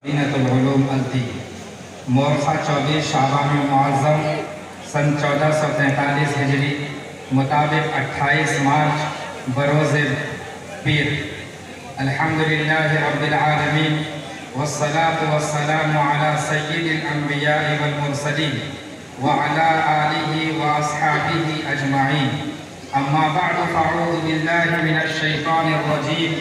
مدینۃ العلوم التی مورخہ 24 شعبان المعظم سن 1443 ہجری مطابق 28 مارچ بروز پیر۔ الحمدللہ رب العالمین والصلاة والسلام علی سید الانبیاء والمرسلین وعلی آلہ واصحابہ اجمعین، اما بعد فاعوذ باللہ من الشیطان الرجیم،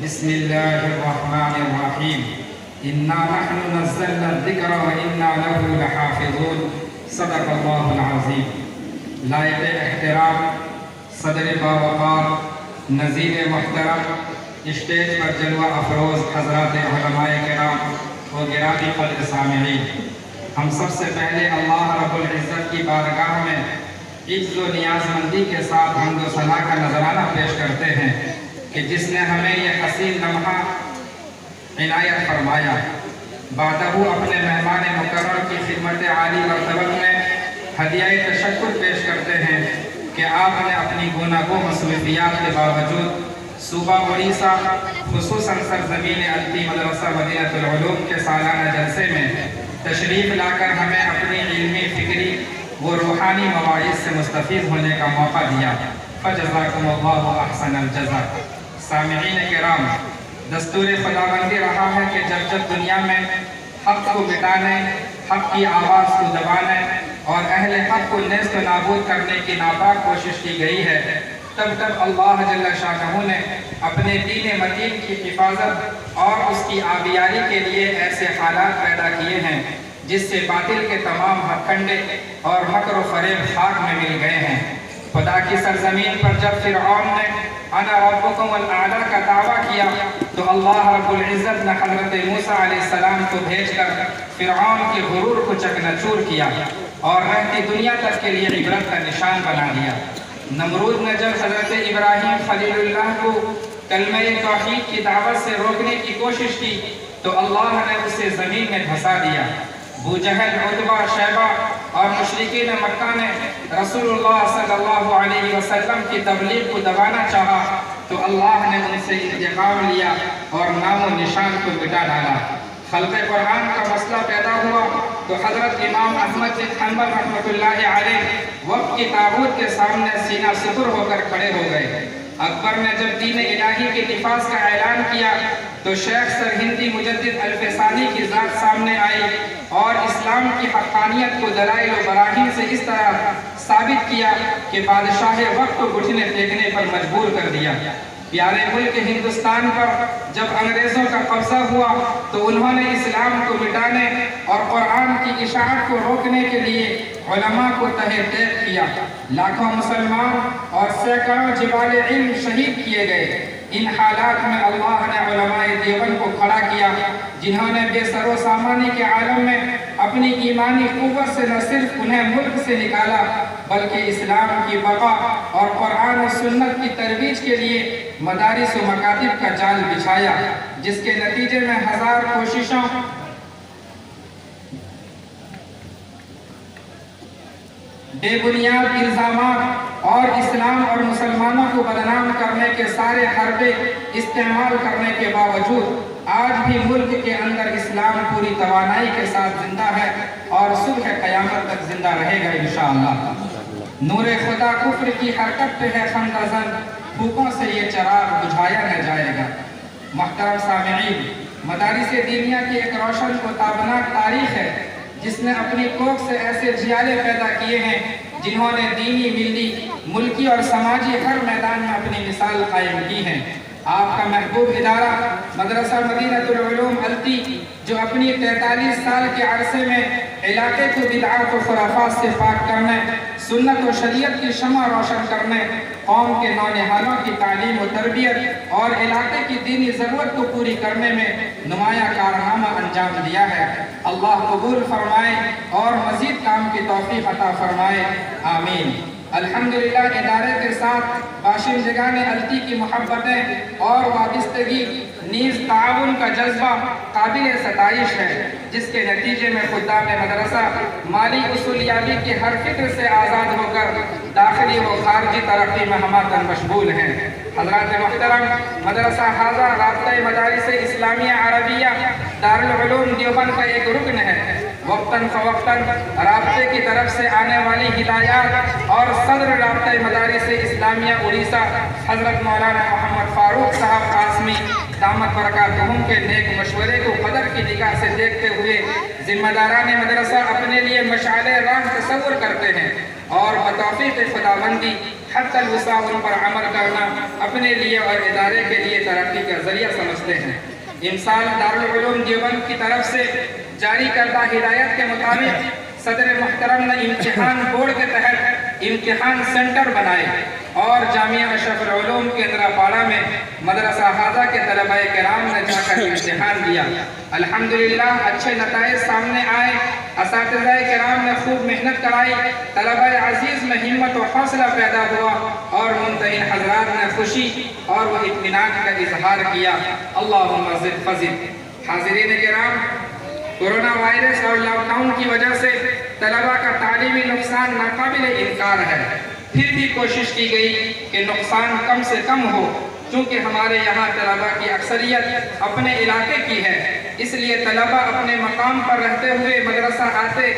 بسم اللہ الرحمن الرحیم، اِنَّا نَحْنُ نَزَّلْنَا الذِّكْرَ وَإِنَّا لَهُ لَحَافِظُونَ۔ صدق اللہ العظیم۔ لائق احترام صدر باوقار نظیر محترم اسٹیج پر جلوہ افروز حضرات علماء کرام و گرامی قدر سامعین، ہم سب سے پہلے اللہ رب العزت کی بارگاہ میں عجز و نیاز مندی کے ساتھ حمد و ثنا کا نذرانہ پیش کرتے ہیں کہ جس نے ہمیں یہ حسین لمحہ عنایت فرمایا۔ بعدہ اپنے مہمان مکرم کی خدمت عالی مرتبت میں ہدیہ تشکر پیش کرتے ہیں کہ آپ نے اپنی گوناگوں مصروفیات کے باوجود صوبہ اڑیسہ خصوصاً سرزمین التی مدرسہ مدینۃ العلوم کے سالانہ جلسے میں تشریف لا کر ہمیں اپنی علمی فکری و روحانی مواعظ سے مستفید ہونے کا موقع دیا۔ فجزاکم اللہ احسن الجزا۔ سامعین کرام، دستور خداوندی رہا ہے کہ جب جب دنیا میں حق کو مٹانے، حق کی آواز کو دبانے اور اہل حق کو نیست و نابود کرنے کی ناپاک کوشش کی گئی ہے، تب تب اللہ جل شانہ نے اپنے دین متین کی حفاظت اور اس کی آبیاری کے لیے ایسے حالات پیدا کیے ہیں جس سے باطل کے تمام ہتھ کنڈے اور مکر و فریب خاک میں مل گئے ہیں۔ خدا کی سرزمین پر جب فرعون نے انا ربکم الاعلی کا دعویٰ کیا تو اللہ رب العزت نے حضرت موسیٰ علیہ السلام کو بھیج کر فرعون کے غرور کو چکنا-چور کیا اور رہتی دنیا تک کے لیے عبرت کا نشان بنا دیا۔ نمرود نے جب حضرت ابراہیم خلیل اللہ کو کلمہ توحید کی دعوت سے روکنے کی کوشش کی تو اللہ نے اسے زمین میں دھسا دیا۔ ابو جہل، عتبہ، شیبہ اور مشرکین مکہ نے رسول اللہ صلی اللہ علیہ وسلم کی تبلیغ کو دبانا چاہا تو اللہ نے ان سے انتقام لیا اور نام و نشان کو مٹا ڈالا۔ خلق قرآن کا مسئلہ پیدا ہوا تو حضرت امام احمد بن حنبل رحمۃ اللہ علیہ وقت کی تابوت کے سامنے سینہ سپر ہو کر کھڑے ہو گئے۔ اکبر نے جب دین الہی کے نفاذ کا اعلان کیا تو شیخ سرہندی مجدد الفسانی کی ذات سامنے آئی اور اسلام کی حقانیت کو دلائل و براہین سے اس طرح ثابت کیا کہ بادشاہ وقت کو گھٹنے ٹیکنے پر مجبور کر دیا۔ پیارے ملک ہندوستان پر جب انگریزوں کا قبضہ ہوا تو انہوں نے اسلام کو مٹانے اور قرآن کی اشاعت کو روکنے کے لیے علماء کو تہہ تیغ کیا۔ لاکھوں مسلمان اور سینکڑوں جبال علم شہید کیے گئے۔ ان حالات میں اللہ نے علماء دیوبند کو کھڑا کیا جنہوں نے بے سر و سامانی کے عالم میں اپنی ایمانی قوت سے نہ صرف انہیں ملک سے نکالا بلکہ اسلام کی بقا اور قرآن و سنت کی ترویج کے لیے مدارس و مکاتب کا جال بچھایا، جس کے نتیجے میں ہزار کوششوں بے بنیاد الزامات اور اسلام اور مسلمانوں کو بدنام کرنے کے سارے حربے استعمال کرنے کے باوجود آج بھی ملک کے اندر اسلام پوری توانائی کے ساتھ زندہ ہے اور صبح قیامت تک زندہ رہے گا انشاءاللہ۔ نور خدا کفر کی حرکت پہ ہے خندہ زن، پھوکوں سے یہ چراغ بجھایا نہ جائے گا۔ محترم سامعین، مدارس دینیہ کی ایک روشن و تابناک تاریخ ہے جس نے اپنی کوکھ سے ایسے جھیالے پیدا کیے ہیں جنہوں نے دینی، ملی، ملکی اور سماجی ہر میدان میں اپنی مثال قائم کی ہے۔ آپ کا محبوب ادارہ مدرسہ مدینۃ العلوم التی جو اپنی 43 سال کے عرصے میں علاقے کو بدعات و خرافات سے پاک کرنے، سنت و شریعت کی شمع روشن کرنے، قوم کے نونہالوں کی تعلیم و تربیت اور علاقے کی دینی ضرورت کو پوری کرنے میں نمایاں کارنامہ انجام دیا ہے۔ اللہ قبول فرمائے اور مزید کام کی توفیق عطا فرمائے، آمین۔ الحمدللہ ادارے کے ساتھ باشندگان التی کی محبتیں اور وابستگی نیز تعاون کا جذبہ قابل ستائش ہے، جس کے نتیجے میں خدام مدرسہ مالی اصولیابی کی ہر فکر سے آزاد ہو کر داخلی و خارجی ترقی میں ہمہ تن مشغول ہیں۔ حضرات محترم، مدرسہ حاضہ رابطہ مدارس اسلامیہ عربیہ دارالعلوم دیوبند کا ایک رکن ہے۔ وقتاً فوقتاً رابطے کی طرف سے آنے والی ہدایات اور صدر رابطہ مدارس اسلامیہ اڑیسہ حضرت مولانا محمد فاروق صاحب قاسمی دامت برکاتہم کے نیک مشورے کو قدر کی نگاہ سے دیکھتے ہوئے ذمہ داران مدرسہ اپنے لیے مشعل راہ تصور کرتے ہیں اور بتوفیق خداوندی حتی الوسع ان پر عمل کرنا اپنے لیے اور ادارے کے لیے ترقی کا ذریعہ سمجھتے ہیں۔ امسال دارالعلوم دیوبند کی طرف سے جاری کردہ ہدایت کے مطابق صدر محترم نے امتحان بورڈ کے تحت امتحان سینٹر بنائے اور جامعہ اشرف العلوم کیندراپاڑا میں مدرسہ حاضہ کے طلبہ کرام نے جا کر امتحان دیا۔ الحمدللہ اچھے نتائج سامنے آئے، اساتذہ کرام نے خوب محنت کرائی، طلبہ عزیز میں ہمت و حوصلہ پیدا ہوا اور ممتحن حضرات نے خوشی اور وہ اطمینان کا اظہار کیا۔ اللہم زد فزد۔ حاضرین کرام، کورونا وائرس اور لاک ڈاؤن کی وجہ سے طلبہ کا تعلیمی نقصان ناقابل انکار ہے، پھر بھی کوشش کی گئی کہ نقصان کم سے کم ہو۔ چونکہ ہمارے یہاں طلبہ کی اکثریت اپنے علاقے کی ہے، اس لیے طلبہ اپنے مقام پر رہتے ہوئے مدرسہ آتے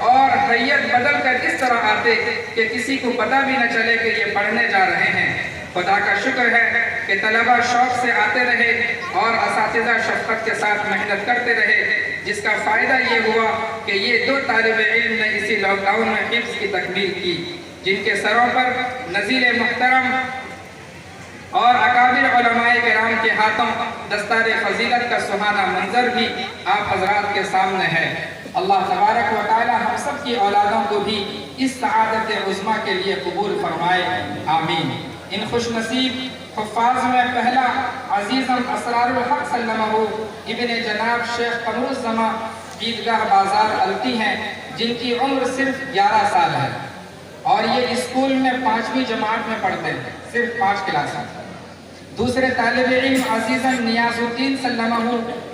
اور حیت بدل کر اس طرح آتے کہ کسی کو پتہ بھی نہ چلے کہ یہ پڑھنے جا رہے ہیں۔ خدا کا شکر ہے کہ طلبہ شوق سے آتے رہے اور اساتذہ شفقت کے ساتھ محنت کرتے رہے، جس کا فائدہ یہ ہوا کہ یہ 2 طالب علم نے اسی لاک ڈاؤن میں حفظ کی تکمیل کی، جن کے سروں پر نذیر محترم اور اکابر علماء کرام کے ہاتھوں دستار فضیلت کا سہانا منظر بھی آپ حضرات کے سامنے ہے۔ اللہ تبارک و تعالی ہم سب کی اولادوں کو بھی اس سعادت عظمیٰ کے لیے قبول فرمائے، آمین۔ ان خوش نصیب حفاظ میں پہلا عزیزم اسرار الحق سلمہ ابن جناب شیخ قمر الزماں عیدگاہ بازار التی ہیں، جن کی عمر صرف 11 سال ہے اور یہ اسکول میں 5ویں جماعت میں پڑھتے ہیں، صرف 5 کلاسیں۔ دوسرے طالب علم عزیزم نیاز الدین سلمہ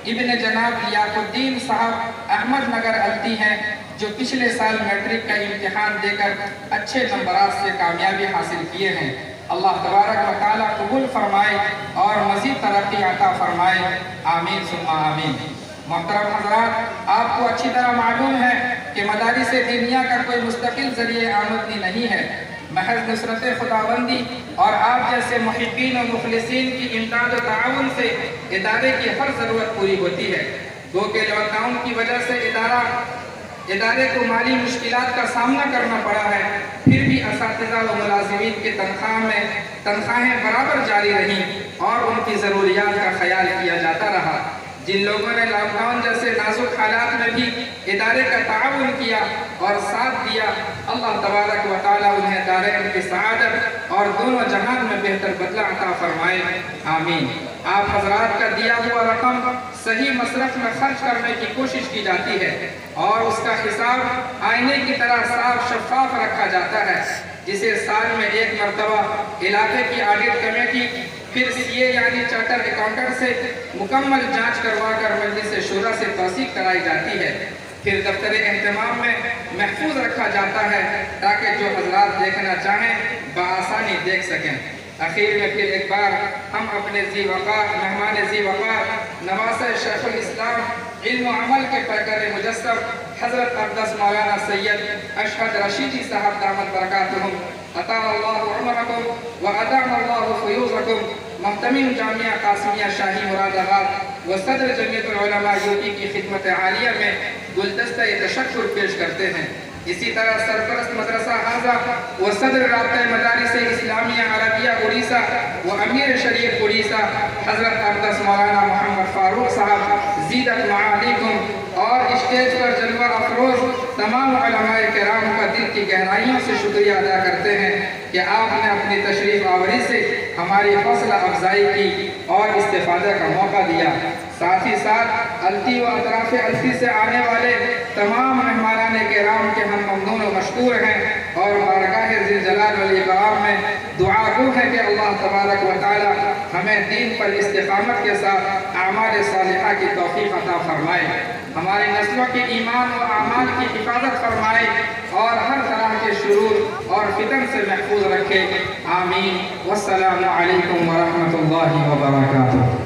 ابن جناب لیاق الدین صاحب احمد نگر التی ہیں، جو پچھلے سال میٹرک کا امتحان دے کر اچھے نمبرات سے کامیابی حاصل کیے ہیں۔ اللہ تبارک و تعالی قبول فرمائے اور مزید ترقی عطا فرمائے، آمین ثم آمین۔ محترم حضرات، آپ کو اچھی طرح معلوم ہے کہ مدارس دینیہ کا کوئی مستقل ذریعہ آمدنی نہیں ہے، محض نصرت خداوندی اور آپ جیسے محبین و مخلصین کی امداد و تعاون سے ادارے کی ہر ضرورت پوری ہوتی ہے۔ گو کہ لاک ڈاؤن کی وجہ سے ادارے کو مالی مشکلات کا سامنا کرنا پڑا ہے، پھر بھی اساتذہ و ملازمین کی تنخواہیں برابر جاری رہیں اور ان کی ضروریات کا خیال کیا جاتا رہا۔ جن لوگوں نے لاک ڈاؤن جیسے نازک حالات میں بھی ادارے کا تعاون کیا اور ساتھ دیا، اللہ تبارک و تعالی انہیں دارین کی سعادت اور دونوں جہان میں بہتر بدلہ عطا فرمائے، آمین۔ آپ حضرات کا دیا ہوا رقم صحیح مصرف میں خرچ کرنے کی کوشش کی جاتی ہے اور اس کا حساب آئینے کی طرح صاف شفاف رکھا جاتا ہے، جسے سال میں 1 مرتبہ علاقے کی آڈٹ کمیٹی پھر CA یعنی چارٹر اکاؤنٹنٹ سے مکمل جانچ کروا کر مجلس شورا سے توثیق کرائی جاتی ہے، پھر دفتر اہتمام میں محفوظ رکھا جاتا ہے تاکہ جو حضرات دیکھنا چاہیں بآسانی دیکھ سکیں۔ اخیر میں پھر ایک بار ہم اپنے مہمان ذی وقار نواسہ شیخ الاسلام علم و عمل کے پیکر مجسم حضرت اقدس مولانا سید اشہد رشیدی صاحب دامت برکاتہم اطال اللہ عمرکم و ادام اللہ فیوزکم، محتمم جامعہ قاسمیہ شاہی مراد آباد و صدر جمعیت العلماء UP کی خدمت عالیہ میں گلدستہ تشکر پیش کرتے ہیں۔ اسی طرح سرپرست مدرسہ حاضہ و صدر رابطہ مدارس اسلامیہ عربیہ اڑیسہ و امیر شریف اڑیسہ حضرت اقدس مولانا محمد فاروق صاحب زیدت معالیکم، اور اسٹیج پر جلوہ افروز تمام علماء کرام کا دل کی گہرائیوں سے شکریہ ادا کرتے ہیں کہ آپ نے اپنی تشریف آوری سے ہماری حوصلہ افزائی کی اور استفادہ کا موقع دیا۔ ساتھ ہی ساتھ التی و اطراف التی سے آنے والے تمام مہمانان کرام کے ہم ممنون و مشکور ہیں اور بارگاہ ذی الجلال والاکرام میں دعا گو ہے کہ اللہ تبارک و تعالی ہمیں دین پر استقامت کے ساتھ اعمال صالحہ کی توفیق عطا فرمائے، ہماری نسلوں کے ایمان و اعمال کی حفاظت فرمائے اور ہر طرح کے شرور اور فتن سے محفوظ رکھے، آمین۔ والسلام علیکم ورحمۃ اللہ وبرکاتہ۔